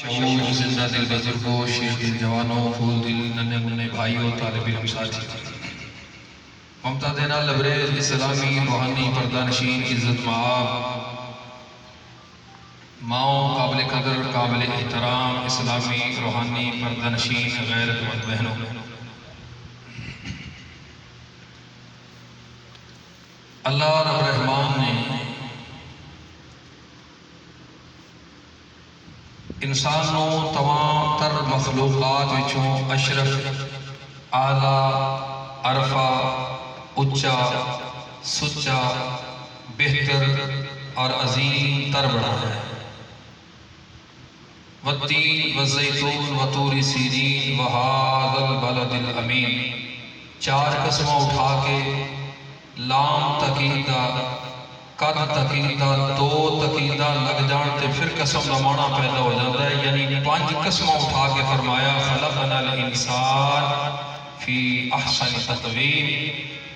شعور زندہ دل بزرگوں، شیر دل جوانوں، پھول دل ننے منے بھائیوں، طالب علم ساتھی، ممتا دینا لبریز اسلامی روحانی پردہ نشین عزت مآب ماؤں، قابل قدر قابل احترام اسلامی روحانی پردہ نشین غیرت مند بہنوں، اللہ رب الرحمن نے انسانوں تمام تر مخلوقات وچوں اشرف، اعلیٰ، عرفہ، اچا، سچا، بہتر اور عظیم تر بڑا ہے۔ والتین والزیتون وطور سینین وہذا البلد الامین، چار قسموں اٹھا کے لام تقیدہ، قد تقیدہ، دو تقیدہ لگ جان تے پھر قسم دا معنی پیدا ہو جاتا ہے، یعنی پانچ قسموں اٹھا کے فرمایا خلقنا الانسان فی احسن تقویم،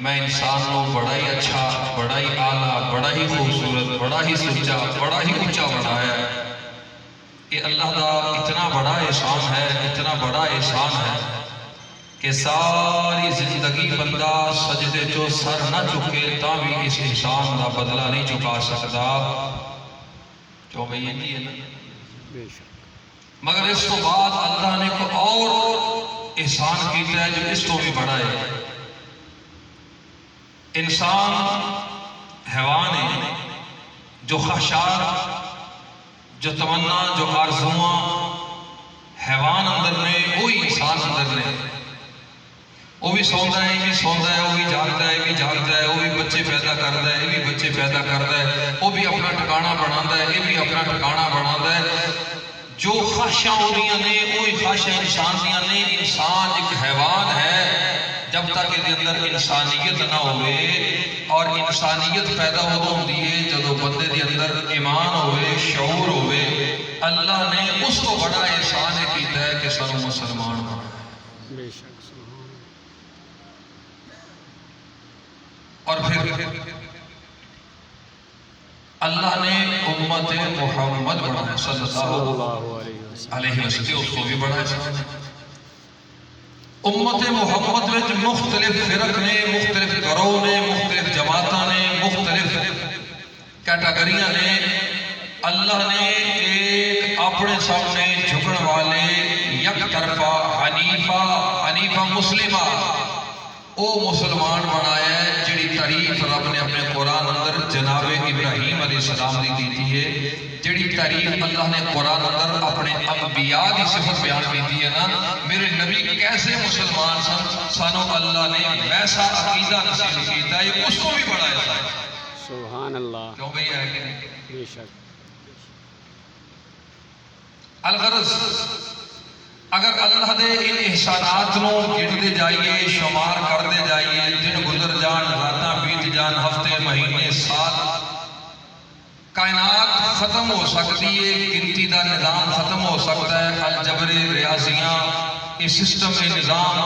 میں انسان کو بڑا ہی اچھا، بڑا ہی اعلیٰ، بڑا ہی خوبصورت، بڑا ہی سچا، بڑا ہی اونچا بنایا ہے۔ یہ اللہ دا اتنا بڑا احسان ہے، اتنا بڑا احسان ہے کہ ساری زندگی بندہ سجدے جو سر نہ چکے تا بھی اس احسان دا بدلہ نہیں چکا سکتا۔ جو میں یہ نہیں ہے نا، مگر اس تو بعد اللہ نے کوئی اور احسان کیتا ہے جو اس تو بھی بڑا ہے۔ انسان حیوان ہے جو خواہشات، جو تمنا، جو آرزواں حیوان اندر نے، وہی انسان اندر نے۔ وہ بھی سوندا ہے، یہ بھی سوندا ہے، وہ بھی جاگتا ہے، یہ بھی جاگتا ہے، وہ بھی بچے پیدا کرتا ہے، یہ بھی بچے پیدا کرتا ہے، وہ بھی اپنا ٹھکانہ بناتا ہے، یہ بھی اپنا ٹھکانہ بناتا ہے۔ جو خواہشاں ہوندیاں نے وہی خواہشاں انسان دیاں نے۔ انسان ایک حیوان ہے جب تک اس اندر انسانیت نہ ہوئے، اور انسانیت پیدا ہوتی ہے جب بندے دے اندر ایمان ہوئے، شعور ہوئے۔ اللہ نے اس کو بڑا احسان کیتا ہے کہ سانوں مسلمان بنا۔ اور پھر اللہ نے امت محمد بنایا صلی اللہ علیہ وسلم، اس کو بھی بڑا احسان ہے۔ امت محمد میں مختلف فرق نے، مختلف گروہ نے، مختلف جماعتاں نے، مختلف کیٹاگریاں نے۔ اللہ نے ایک اپنے سامنے جھکن والے یک طرفہ حنیفہ مسلمہ او مسلمان بنایا ہے جڑی تعریف رب نے اپنے قرآن اندر جناب ابراہیم علیہ السلام دی دیتی ہے، جڑی تعریف اللہ نے قرآن اندر اپنے انبیاء دی صفت بیان کی ہے نا، میرے نبی کیسے مسلمان سن، سانو اللہ نے ویسا عقیدہ نصیب کیتا ہے، اس کو بھی بڑا ہے۔ سبحان اللہ، کیوں بھئی ہے کہ نہیں؟ بے شک۔ الغرض اگر اللہ دے ان احسانات نو گنتے جائیے، شمار کرتے جائیے، دن گزر جان، راتاں بیت جان، ہفتے، مہینے، سال، کائنات ختم ہو سکتی ہے، گنتی دا نظام ختم ہو سکتا ہے، الجبر، ریاضیاں، یہ سسٹم، یہ نظام